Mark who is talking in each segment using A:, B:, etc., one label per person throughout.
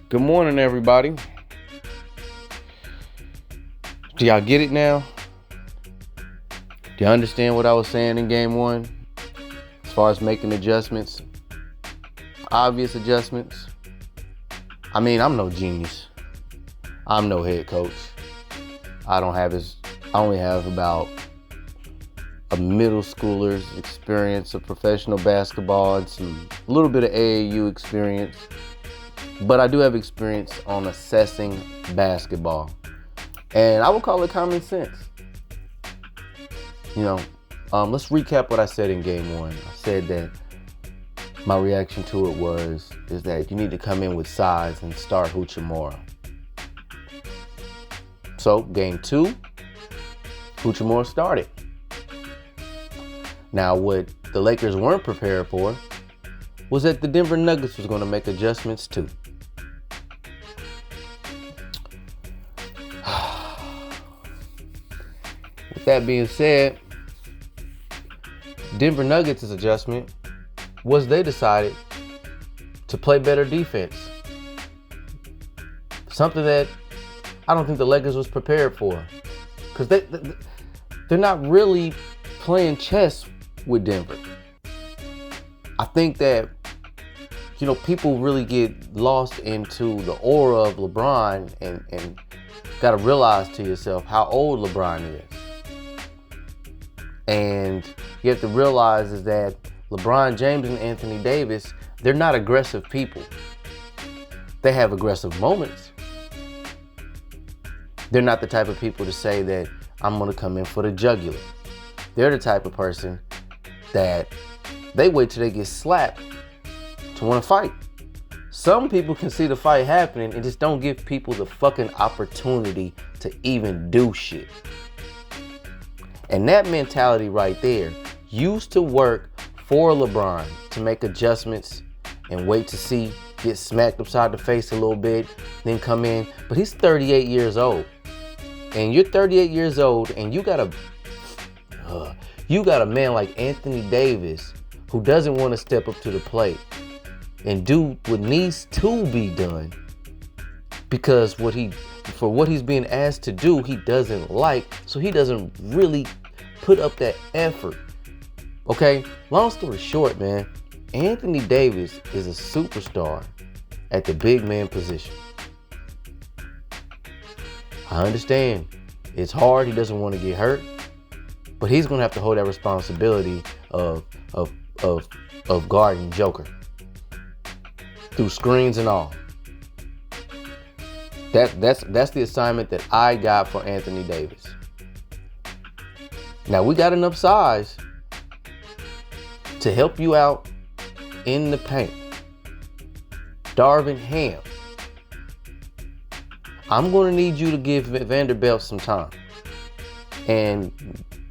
A: Good morning, everybody. Do y'all get it now? Do you understand what I was saying in game one? As far as making adjustments, obvious adjustments. I mean, I'm no genius. I'm no head coach. I only have about a middle schooler's experience of professional basketball and a little bit of AAU experience. But I do have experience on assessing basketball. And I would call it common sense. Let's recap what I said in game one. I said that my reaction to it is that you need to come in with size and start Hachimura. So game two, Hachimura started. Now what the Lakers weren't prepared for was that the Denver Nuggets was going to make adjustments too. With that being said, Denver Nuggets' adjustment was they decided to play better defense. Something that I don't think the Lakers was prepared for. Because they're not really playing chess with Denver. I think that, people really get lost into the aura of LeBron and got to realize to yourself how old LeBron is. And you have to realize is that LeBron James and Anthony Davis, they're not aggressive people. They have aggressive moments. They're not the type of people to say that I'm going to come in for the jugular. They're the type of person that they wait till they get slapped to want to fight. Some people can see the fight happening and just don't give people the fucking opportunity to even do shit. And that mentality right there used to work for LeBron to make adjustments and wait to see, get smacked upside the face a little bit, then come in. But he's 38 years old. And you're 38 years old and you got a man like Anthony Davis who doesn't want to step up to the plate and do what needs to be done because for what he's being asked to do, he doesn't like, so he doesn't really put up that effort. Okay, long story short, man, Anthony Davis is a superstar at the big man position. I understand it's hard, he doesn't want to get hurt, but he's gonna have to hold that responsibility of guarding Joker through screens and all. That's the assignment that I got for Anthony Davis. Now we got enough size to help you out in the paint. Darvin Ham, I'm going to need you to give Vanderbilt some time. And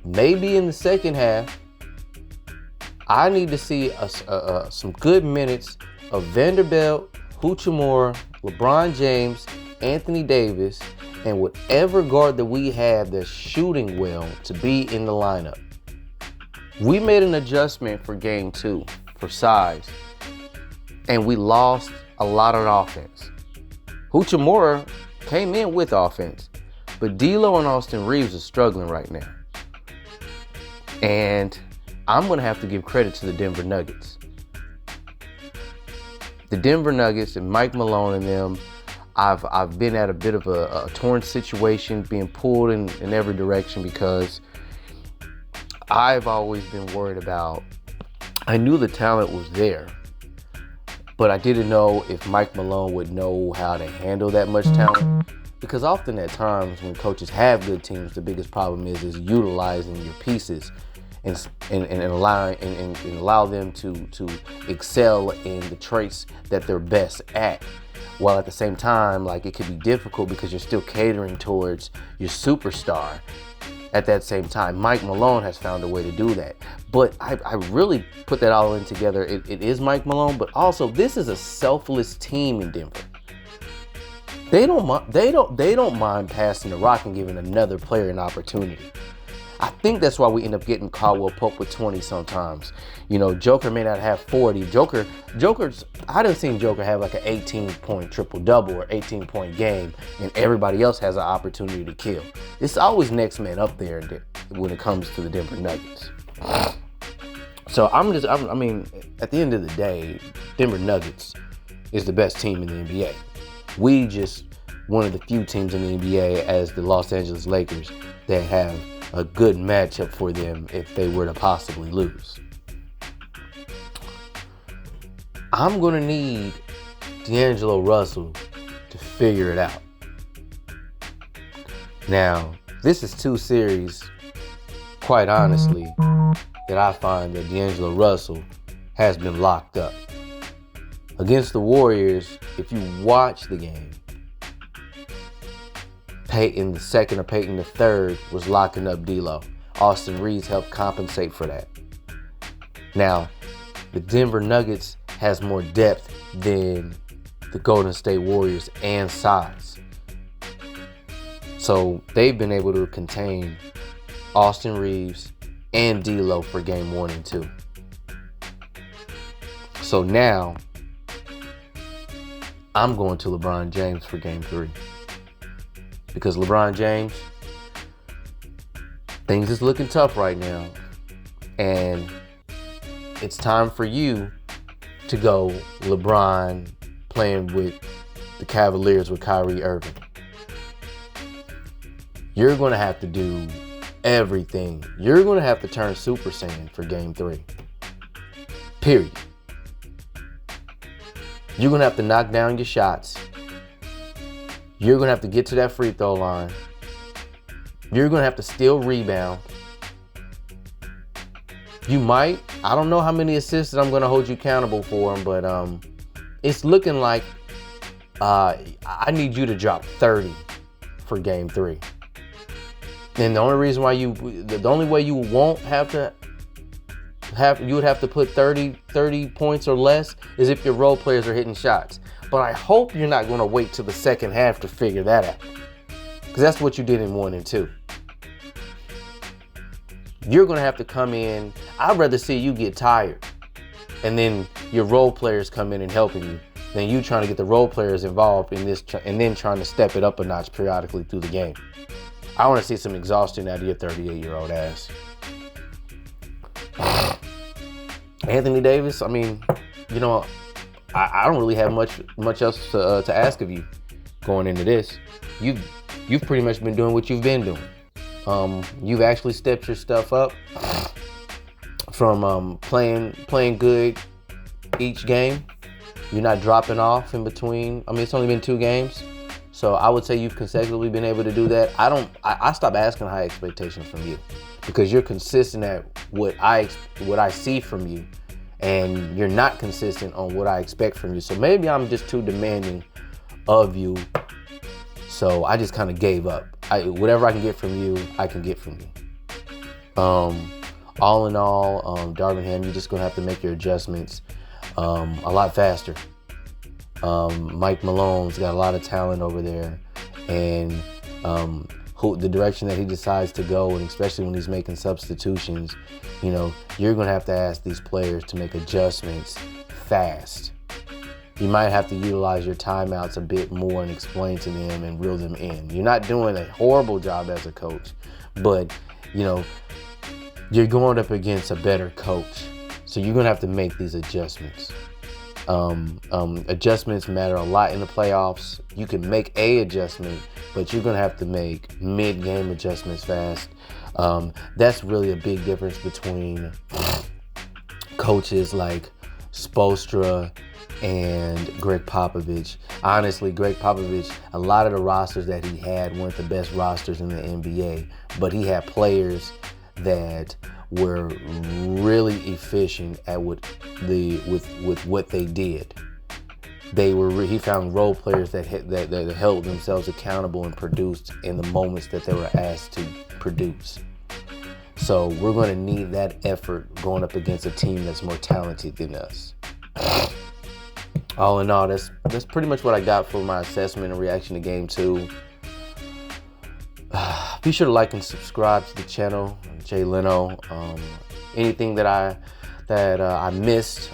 A: maybe in the second half, I need to see some good minutes of Vanderbilt, Hachimura, LeBron James, Anthony Davis, and whatever guard that we have that's shooting well to be in the lineup. We made an adjustment for game two for size, and we lost a lot on offense. Hachimura came in with offense, but D'Lo and Austin Reeves are struggling right now. And I'm going to have to give credit to the Denver Nuggets. The Denver Nuggets and Mike Malone and them, I've been at a bit of a torn situation, being pulled in every direction because I've always been worried about, I knew the talent was there, but I didn't know if Mike Malone would know how to handle that much talent. Because often at times when coaches have good teams, the biggest problem is utilizing your pieces and allow them to excel in the traits that they're best at. While at the same time, like, it could be difficult because you're still catering towards your superstar. At that same time, Mike Malone has found a way to do that. But I really put that all in together. It is Mike Malone, but also this is a selfless team in Denver. They don't mind passing the rock and giving another player an opportunity. I think that's why we end up getting Caldwell Pope with 20 sometimes. You know, Joker may not have 40. Joker's, I done seen Joker have like an 18-point triple-double or 18-point game, and everybody else has an opportunity to kill. It's always next man up there when it comes to the Denver Nuggets. So I mean, at the end of the day, Denver Nuggets is the best team in the NBA. We just one of the few teams in the NBA as the Los Angeles Lakers that have a good matchup for them if they were to possibly lose. I'm going to need D'Angelo Russell to figure it out. Now, this is two series, quite honestly, that I find that D'Angelo Russell has been locked up. Against the Warriors, if you watch the game, Peyton II or Peyton III was locking up D'Lo. Austin Reeves helped compensate for that. Now, the Denver Nuggets has more depth than the Golden State Warriors and size. So they've been able to contain Austin Reeves and D'Lo for game 1 and 2. So now I'm going to LeBron James for game 3. Because LeBron James, things is looking tough right now. And it's time for you to go LeBron playing with the Cavaliers with Kyrie Irving. You're going to have to do everything. You're going to have to turn Super Saiyan for game 3. Period. You're going to have to knock down your shots. You're going to have to get to that free throw line. You're going to have to steal rebound. You might. I don't know how many assists that I'm going to hold you accountable for, but it's looking like I need you to drop 30 for game 3. And the only reason why the only way you won't you would have to put 30 points or less is if your role players are hitting shots. But I hope you're not going to wait till the second half to figure that out. Because that's what you did in 1 and 2. You're going to have to come in. I'd rather see you get tired and then your role players come in and helping you than you trying to get the role players involved in this and then trying to step it up a notch periodically through the game. I want to see some exhaustion out of your 38-year-old ass. Anthony Davis, I mean, you know, I don't really have much else to ask of you going into this. You've pretty much been doing what you've been doing. You've actually stepped your stuff up from playing good each game. You're not dropping off in between. I mean, it's only been 2 games. So I would say you've consecutively been able to do that. I stopped asking high expectations from you because you're consistent at what I see from you, and you're not consistent on what I expect from you. So maybe I'm just too demanding of you. So I just kind of gave up. Whatever I can get from you, I can get from you. All in all, Darvin Ham, you're just gonna have to make your adjustments a lot faster. Mike Malone's got a lot of talent over there, and the direction that he decides to go, and especially when he's making substitutions, you know, you're going to have to ask these players to make adjustments fast. You might have to utilize your timeouts a bit more and explain to them and reel them in. You're not doing a horrible job as a coach, but, you know, you're going up against a better coach. So you're going to have to make these adjustments. Adjustments matter a lot in the playoffs. You can make a adjustment, but you're going to have to make mid-game adjustments fast. That's really a big difference between coaches like Spoelstra and Greg Popovich. Honestly, Greg Popovich, a lot of the rosters that he had weren't the best rosters in the NBA, but he had players that were really efficient at with what they did. He found role players that held themselves accountable and produced in the moments that they were asked to produce. So we're going to need that effort going up against a team that's more talented than us. All in all, that's pretty much what I got for my assessment and reaction to Game 2. Be sure to like and subscribe to the channel, Jay Leno. Anything that I missed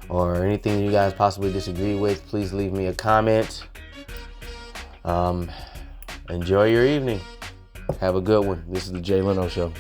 A: or anything you guys possibly disagree with, please leave me a comment. Enjoy your evening. Have a good one. This is the Jay Leno Show.